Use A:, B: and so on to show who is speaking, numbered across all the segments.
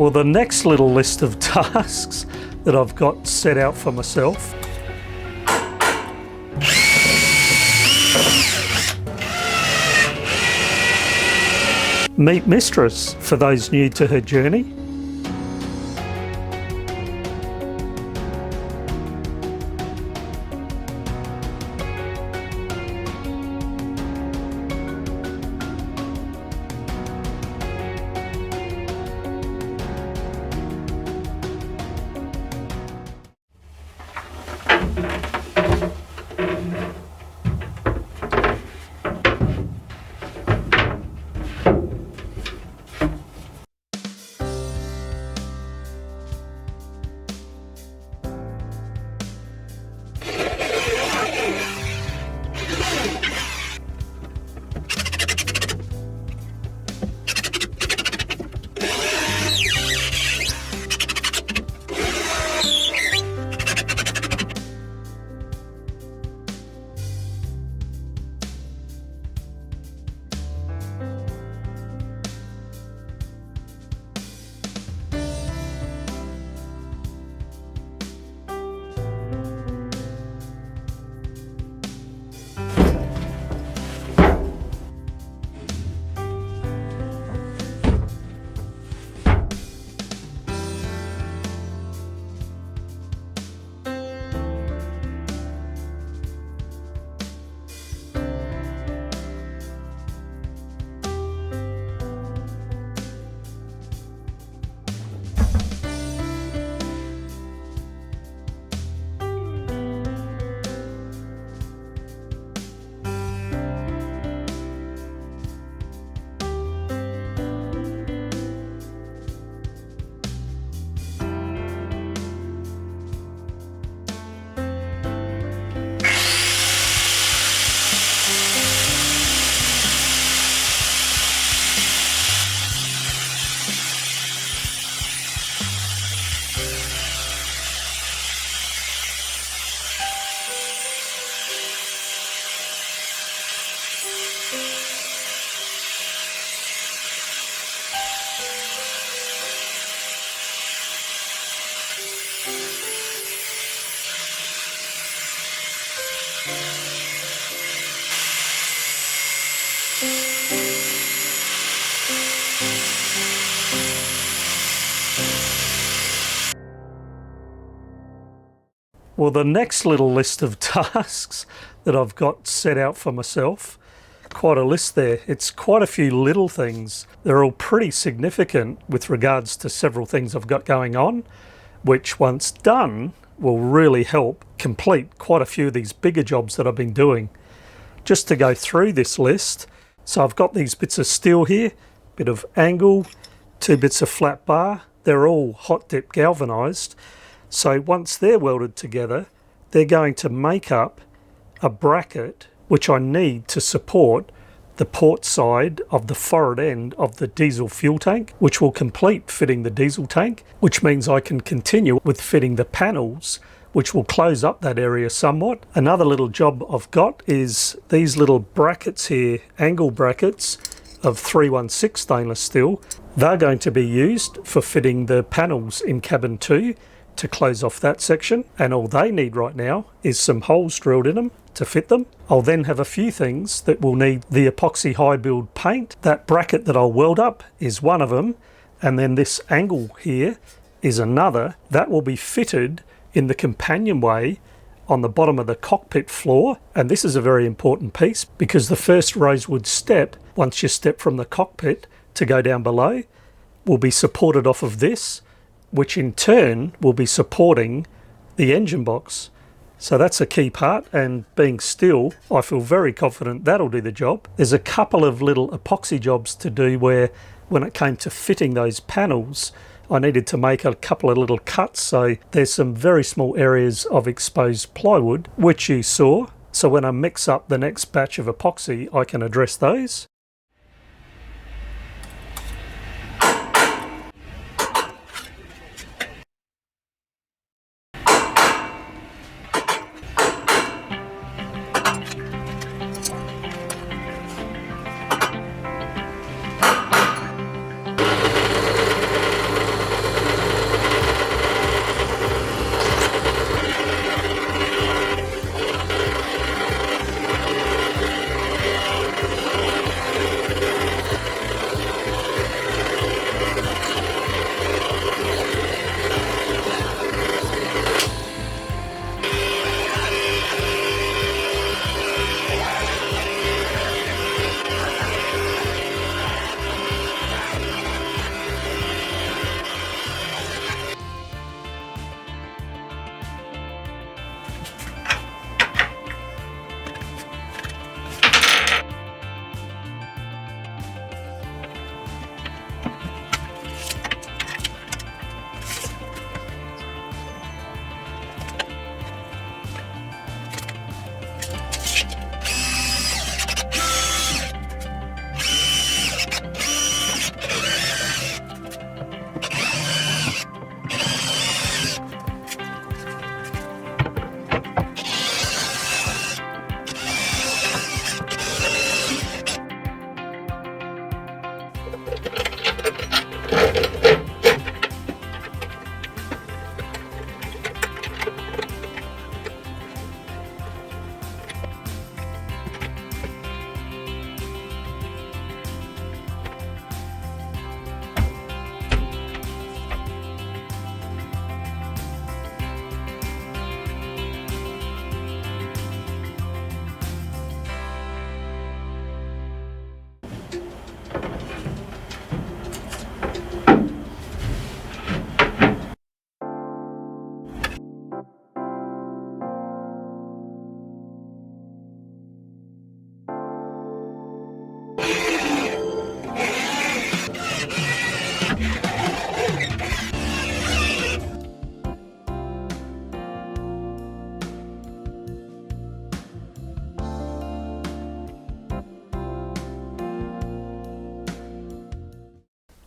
A: Well, the next little list of tasks that I've got set out for myself. Meet Mistress for those new to her journey. Well, the next little list of tasks that I've got set out for myself, quite a list there. It's quite a few little things. They're all pretty significant with regards to several things I've got going on, which once done will really help complete quite a few of these bigger jobs that I've been doing. Just to go through this list, so I've got these bits of steel here, bit of angle, 2 bits of flat bar. They're all hot dip galvanized. So once they're welded together, they're going to make up a bracket which I need to support the port side of the forward end of the diesel fuel tank, which will complete fitting the diesel tank, which means I can continue with fitting the panels, which will close up that area somewhat. Another little job I've got is these little brackets here, angle brackets of 316 stainless steel. They're going to be used for fitting the panels in cabin 2 to close off that section, and all they need right now is some holes drilled in them to fit them. I'll then have a few things that will need the epoxy high build paint. That bracket that I'll weld up is one of them, and then this angle here is another. That will be fitted in the companionway on the bottom of the cockpit floor, and this is a very important piece because the first rosewood step, once you step from the cockpit to go down below, will be supported off of this, which in turn will be supporting the engine box. So that's a key part, and being steel, I feel very confident that'll do the job. There's a couple of little epoxy jobs to do where when it came to fitting those panels, I needed to make a couple of little cuts. So there's some very small areas of exposed plywood, which you saw. So when I mix up the next batch of epoxy, I can address those.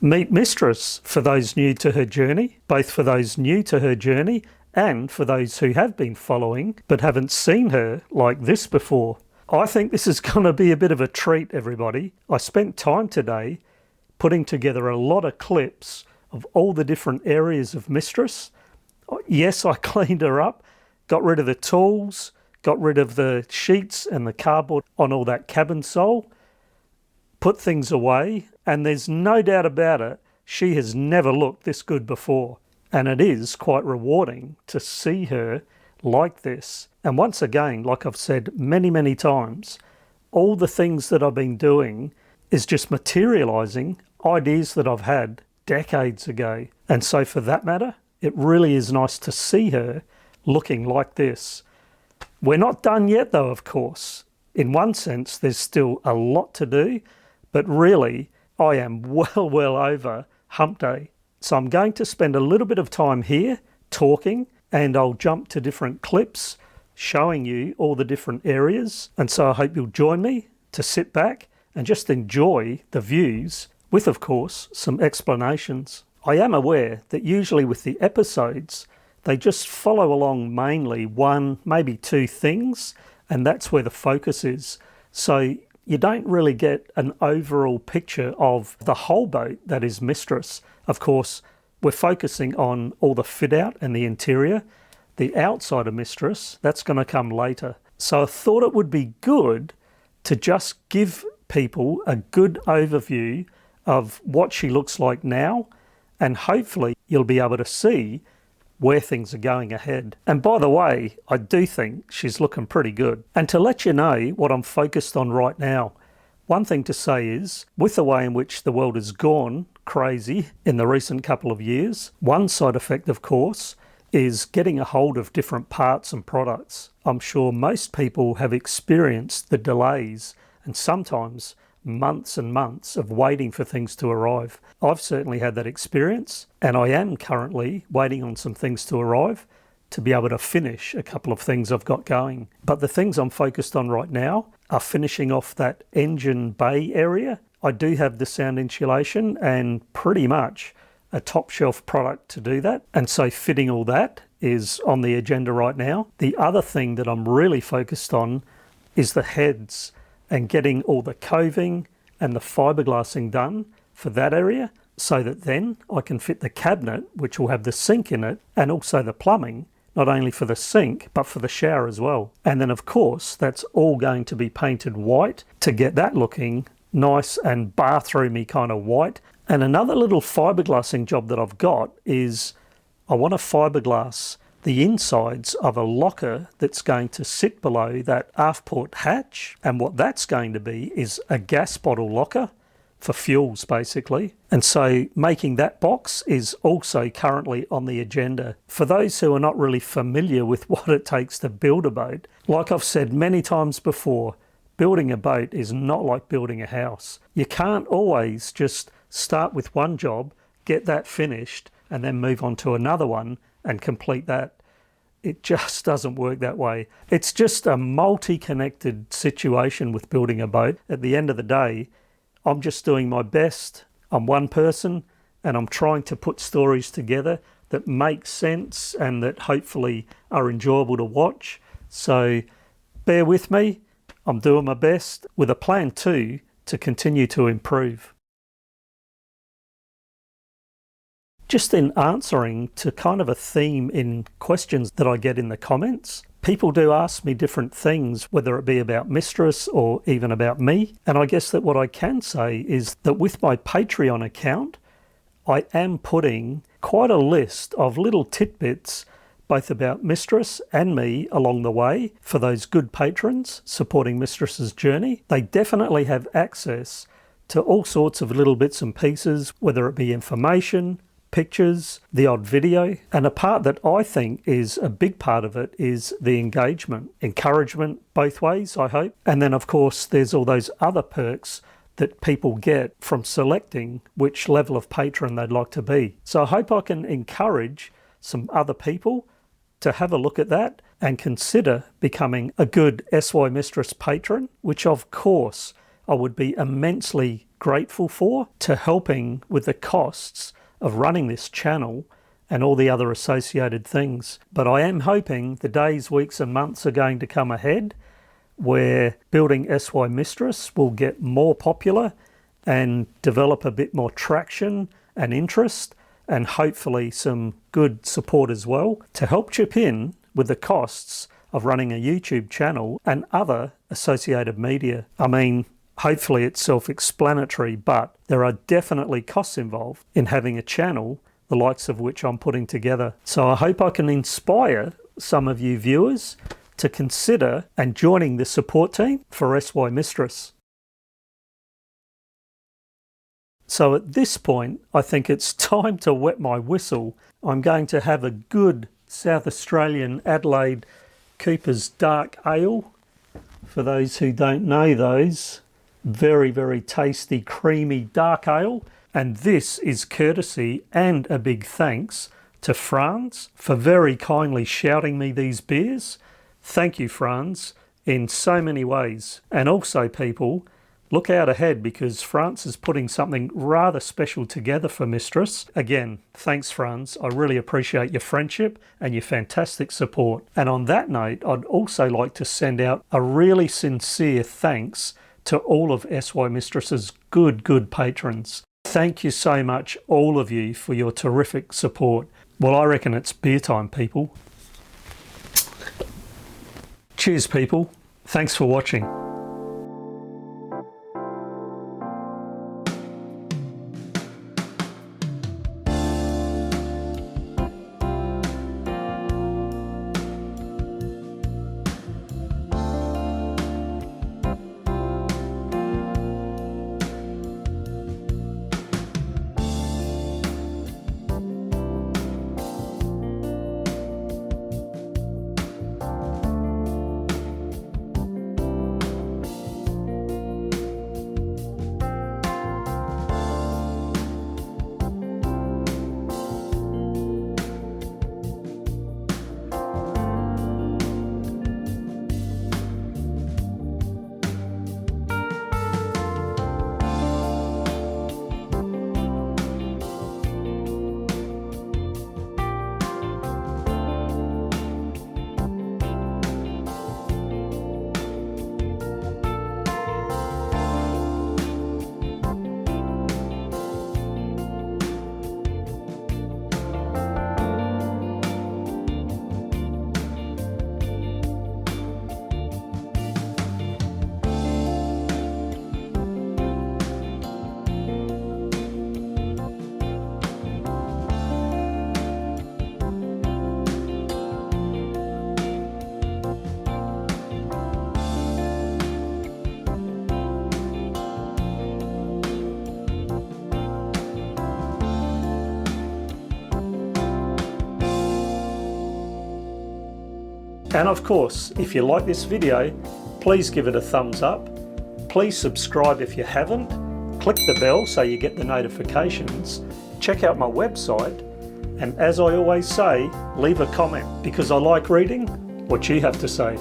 A: Meet Mistress for those new to her journey, both for those new to her journey and for those who have been following but haven't seen her like this before. I think this is going to be a bit of a treat, everybody. I spent time today putting together a lot of clips of all the different areas of Mistress. Yes, I cleaned her up, got rid of the tools, got rid of the sheets and the cardboard on all that cabin sole, put things away, and there's no doubt about it, she has never looked this good before. And it is quite rewarding to see her like this. And once again, like I've said many, many times, all the things that I've been doing is just materialising ideas that I've had decades ago. And so for that matter, it really is nice to see her looking like this. We're not done yet though, of course. In one sense, there's still a lot to do, but really, I am well over hump day. So I'm going to spend a little bit of time here talking, and I'll jump to different clips showing you all the different areas. And so I hope you'll join me to sit back and just enjoy the views with, of course, some explanations. I am aware that usually with the episodes, they just follow along mainly one, maybe two things, and that's where the focus is. So you don't really get an overall picture of the whole boat that is Mistress. Of course, we're focusing on all the fit out and the interior. The outside of Mistress, that's going to come later. So I thought it would be good to just give people a good overview of what she looks like now, and hopefully you'll be able to see where things are going ahead. And by the way, I do think she's looking pretty good. And to let you know what I'm focused on right now, one thing to say is, with the way in which the world has gone crazy in the recent couple of years, one side effect, of course, is getting a hold of different parts and products. I'm sure most people have experienced the delays and sometimes months and months of waiting for things to arrive. I've certainly had that experience, and I am currently waiting on some things to arrive to be able to finish a couple of things I've got going. But the things I'm focused on right now are finishing off that engine bay area. I do have the sound insulation and pretty much a top shelf product to do that. And so fitting all that is on the agenda right now. The other thing that I'm really focused on is the heads and getting all the coving and the fiberglassing done for that area, so that then I can fit the cabinet, which will have the sink in it, and also the plumbing, not only for the sink, but for the shower as well. And then of course, that's all going to be painted white to get that looking nice and bathroomy kind of white. And another little fiberglassing job that I've got is I want to fiberglass the insides of a locker that's going to sit below that aft port hatch. And what that's going to be is a gas bottle locker for fuels, basically. And so making that box is also currently on the agenda. For those who are not really familiar with what it takes to build a boat, like I've said many times before, building a boat is not like building a house. You can't always just start with one job, get that finished, and then move on to another one and complete that. It just doesn't work that way. It's just a multi-connected situation with building a boat. At the end of the day, I'm just doing my best. I'm one person and I'm trying to put stories together that make sense and that hopefully are enjoyable to watch. So bear with me. I'm doing my best with a plan too to continue to improve. just in answering to kind of a theme in questions that I get in the comments. People do ask me different things, whether it be about Mistress or even about me. And I guess that what I can say is that with my Patreon account, I am putting quite a list of little tidbits both about Mistress and me along the way for those good patrons supporting Mistress's journey. They definitely have access to all sorts of little bits and pieces, whether it be information, pictures, the odd video. And a part that I think is a big part of it is the engagement, encouragement both ways, I hope. And then of course there's all those other perks that people get from selecting which level of patron they'd like to be. So I hope I can encourage some other people to have a look at that and consider becoming a good SY Mistress patron, which of course I would be immensely grateful for, to helping with the costs of running this channel and all the other associated things. But I am hoping the days, weeks and months are going to come ahead where building SY Mistress will get more popular and develop a bit more traction and interest, and hopefully some good support as well to help chip in with the costs of running a YouTube channel and other associated media. I mean, hopefully it's self-explanatory, but there are definitely costs involved in having a channel the likes of which I'm putting together. So I hope I can inspire some of you viewers to consider and joining the support team for SY Mistress. So at this point, I think it's time to wet my whistle. I'm going to have a good South Australian Adelaide Cooper's Dark Ale. For those who don't know those, very, very tasty, creamy dark ale. And this is courtesy and a big thanks to Franz for very kindly shouting me these beers. Thank you, Franz, in so many ways. And also, people, look out ahead because Franz is putting something rather special together for Mistress. Again, thanks, Franz. I really appreciate your friendship and your fantastic support. And on that note, I'd also like to send out a really sincere thanks to all of SY Mistress's good patrons. Thank you so much, all of you, for your terrific support. Well, I reckon it's beer time, people. Cheers, people. Thanks for watching. And of course, if you like this video, please give it a thumbs up. Please subscribe if you haven't. Click the bell so you get the notifications. Check out my website. And as I always say, leave a comment because I like reading what you have to say.